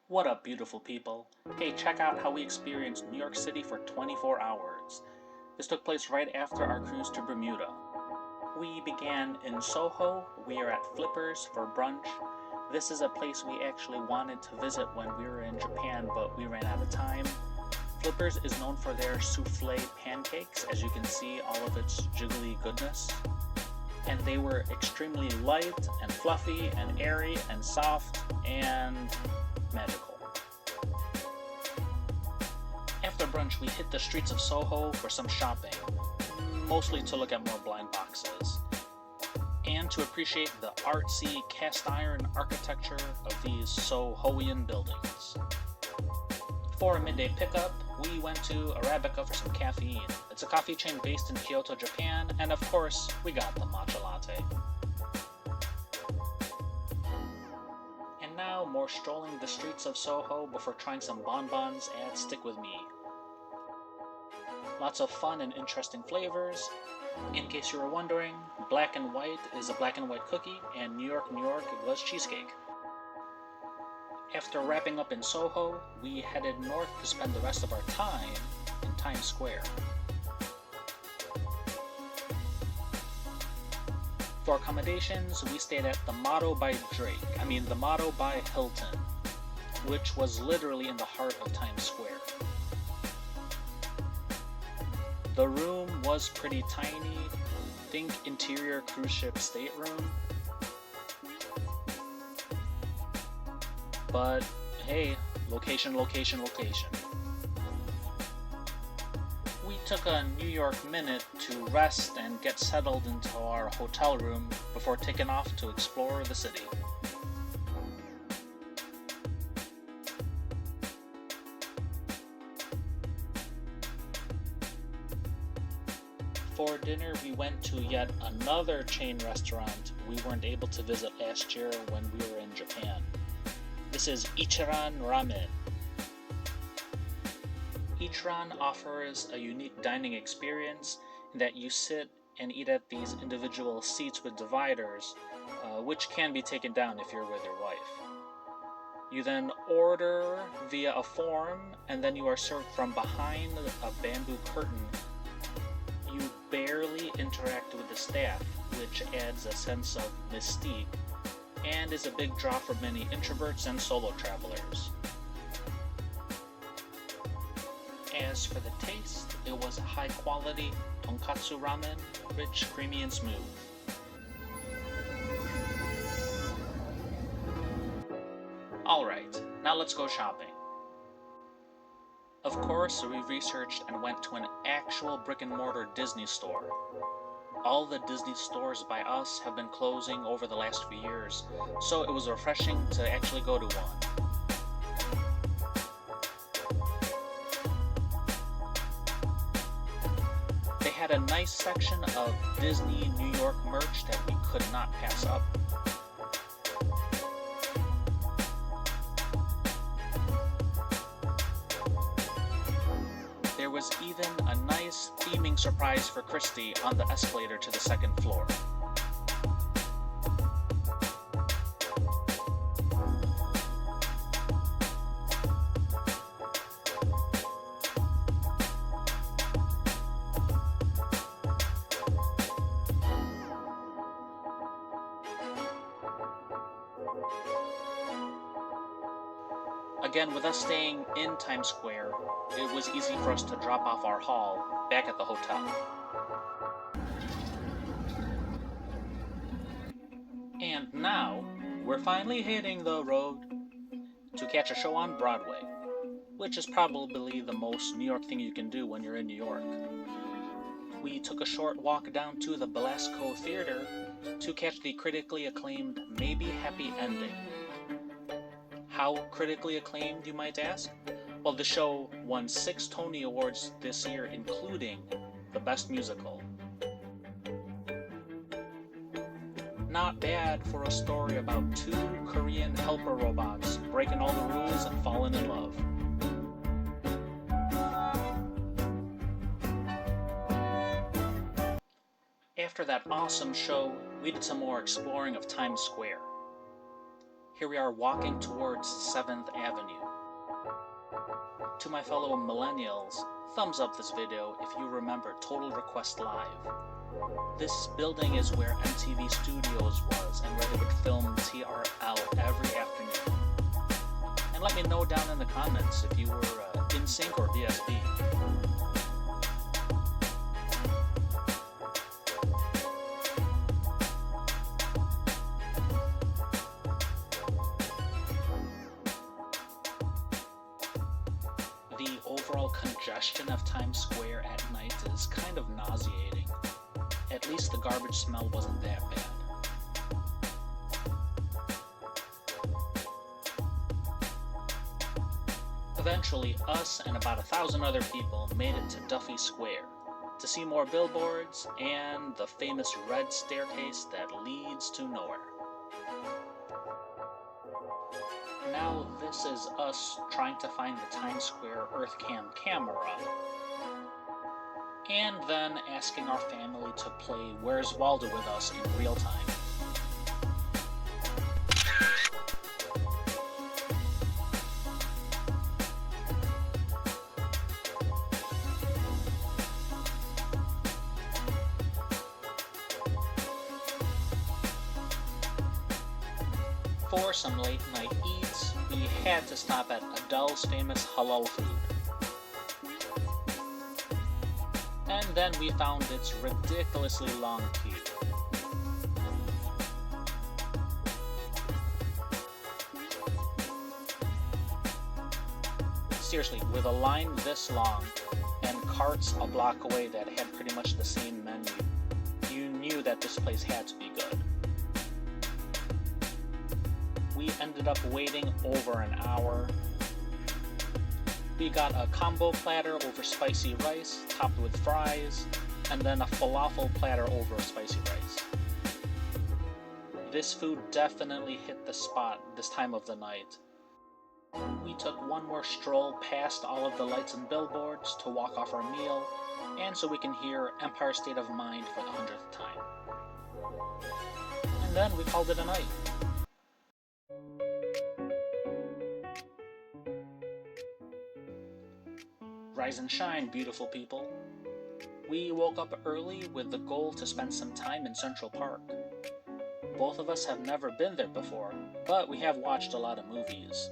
What up, beautiful people? Hey, check out how we experienced New York City for 24 hours. This took place right after our cruise to Bermuda. We began in SOHO. We are at Flippers for brunch. This is a place we actually wanted to visit when we were in Japan, but we ran out of time. Flippers is known for their souffle pancakes, as you can see all of its jiggly goodness. And they were extremely light and fluffy and airy and soft and magical. After brunch, we hit the streets of SOHO for some shopping, mostly to look at more blind boxes, and to appreciate the artsy cast iron architecture of these SOHOian buildings. For a midday pickup, we went to Arabica for some caffeine. It's a coffee chain based in Kyoto, Japan, and of course, we got the matcha latte. And now, more strolling the streets of SOHO before trying some bonbons at Stick With Me. Lots of fun and interesting flavors. In case you were wondering, black and white is a black and white cookie, and New York, New York was cheesecake. After wrapping up in SOHO, we headed north to spend the rest of our time in Times Square. For accommodations, we stayed at the Motto by Hilton, which was literally in the heart of Times Square. The room was pretty tiny, think interior cruise ship stateroom. But hey, location. We took a New York minute to rest and get settled into our hotel room before taking off to explore the city. For dinner, we went to yet another chain restaurant we weren't able to visit last year when we were in Japan. This is Ichiran Ramen. Ichiran offers a unique dining experience in that you sit and eat at these individual seats with dividers, which can be taken down if you're with your wife. You then order via a form, and then you are served from behind a bamboo curtain. You barely interact with the staff, which adds a sense of mystique, and is a big draw for many introverts and solo travelers. As for the taste, it was high quality tonkatsu ramen, rich, creamy, and smooth. Alright, now let's go shopping. Of course, we researched and went to an actual brick-and-mortar Disney store. All the Disney stores by us have been closing over the last few years, so it was refreshing to actually go to one. They had a nice section of Disney New York merch that we could not pass up. There was even a nice theming surprise for Christy on the escalator to the second floor. Again, with us staying in Times Square, it was easy for us to drop off our haul back at the hotel. And now, we're finally hitting the road to catch a show on Broadway, which is probably the most New York thing you can do when you're in New York. We took a short walk down to the Belasco Theatre to catch the critically acclaimed Maybe Happy Ending. How critically acclaimed, you might ask? Well, the show won 6 Tony Awards this year, including the Best Musical. Not bad for a story about 2 Korean helper robots breaking all the rules and falling in love. After that awesome show, we did some more exploring of Times Square. Here we are walking towards 7th Avenue. To my fellow millennials, thumbs up this video if you remember Total Request Live. This building is where MTV Studios was and where they would film TRL every afternoon. And let me know down in the comments if you were NSYNC or BSB. The overall congestion of Times Square at night is kind of nauseating. At least the garbage smell wasn't that bad. Eventually, us and about 1,000 other people made it to Duffy Square to see more billboards and the famous red staircase that leads to nowhere. Now this is us trying to find the Times Square EarthCam camera, and then asking our family to play Where's Waldo with us in real time. For some late night eats, we had to stop at Adel's famous Halal food. And then we found its ridiculously long queue. Seriously, with a line this long and carts a block away that had pretty much the same menu, you knew that this place had to be good. We ended up waiting over an hour. We got a combo platter over spicy rice, topped with fries, and then a falafel platter over spicy rice. This food definitely hit the spot this time of the night. We took one more stroll past all of the lights and billboards to walk off our meal, and so we can hear Empire State of Mind for the 100th time. And then we called it a night. Rise and shine, beautiful people. We woke up early with the goal to spend some time in Central Park. Both of us have never been there before, but we have watched a lot of movies.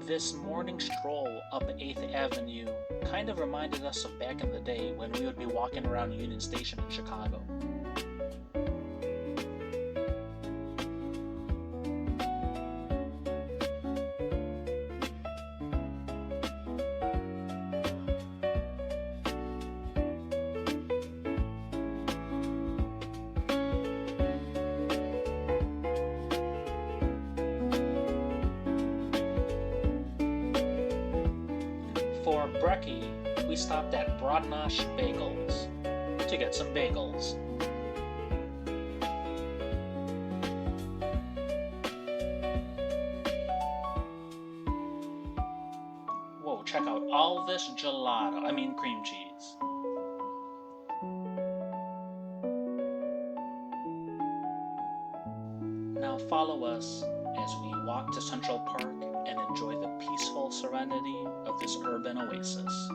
This morning stroll up 8th Avenue kind of reminded us of back in the day when we would be walking around Union Station in Chicago. For brekkie, we stopped at Broad Nosh Bagels to get some bagels. Whoa, check out all this gelato, cream cheese. Now follow us as we walk to Central Park and enjoy the peaceful serenity of this urban oasis.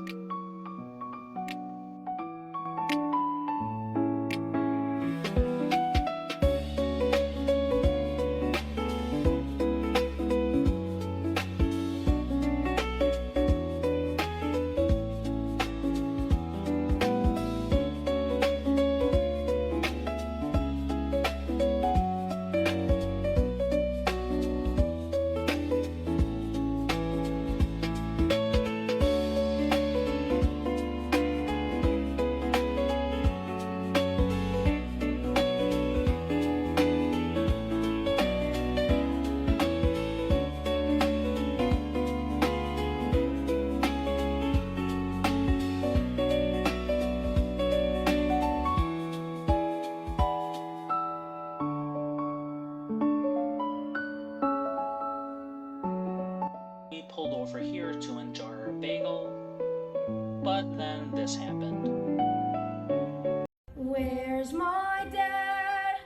pulled over here to enjoy our bagel, but then this happened. Where's my dad?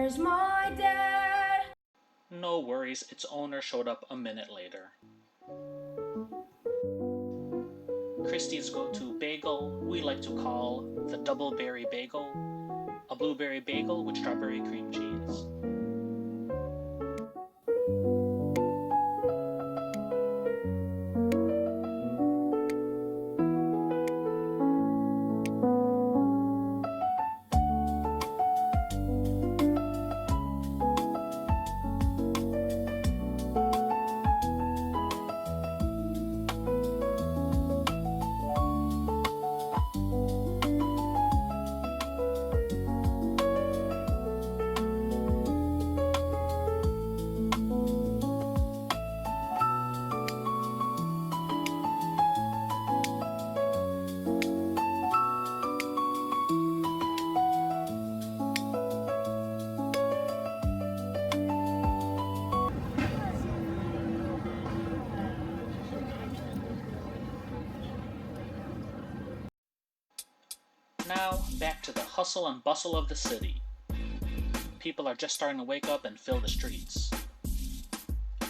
Where's my dad? No worries, its owner showed up a minute later. Christie's go-to bagel we like to call the double berry bagel, a blueberry bagel with strawberry cream cheese. Now, back to the hustle and bustle of the city. People are just starting to wake up and fill the streets.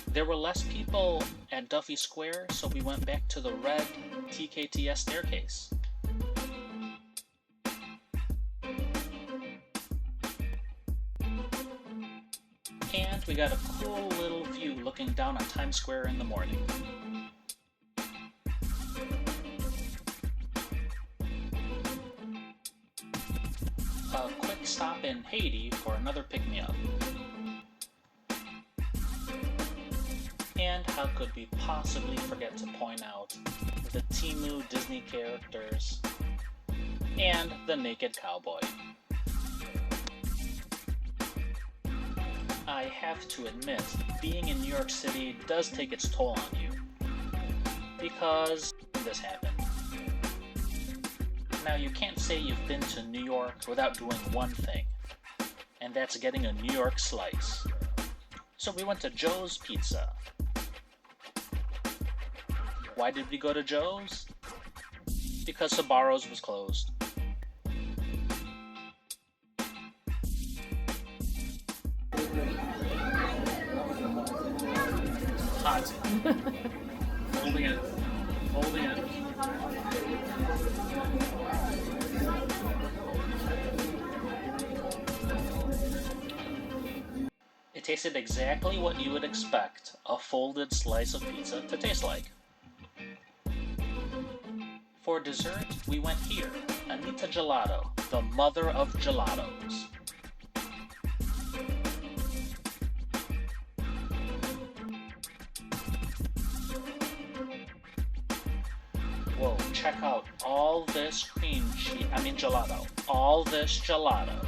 There were less people at Duffy Square, so we went back to the red TKTS staircase. And we got a cool little view looking down on Times Square in the morning. A quick stop in Haiti for another pick-me-up. And how could we possibly forget to point out the Temu Disney characters and the naked cowboy. I have to admit, being in New York City does take its toll on you, because this happened. Now, you can't say you've been to New York without doing one thing, and that's getting a New York slice. So we went to Joe's Pizza. Why did we go to Joe's? Because Sbarro's was closed. Hot. Holding it. Holding it. It tasted exactly what you would expect a folded slice of pizza to taste like. For dessert, we went here, Anita Gelato, the mother of gelatos. Whoa, check out all this gelato. All this gelato.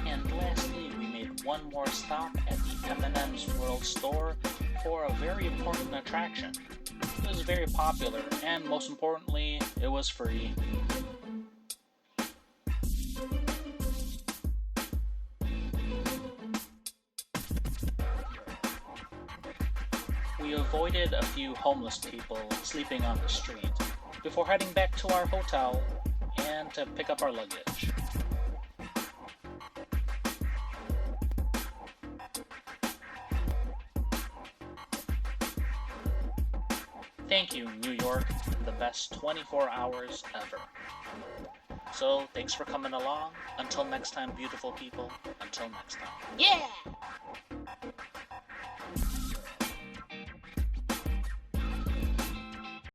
And lastly, we made one more stop at the M&M's World Store for a very important attraction. It was very popular, and most importantly, it was free. We avoided a few homeless people sleeping on the street before heading back to our hotel and to pick up our luggage. Thank you, New York, the best 24 hours ever. So, thanks for coming along. Until next time, beautiful people. Until next time. Yeah!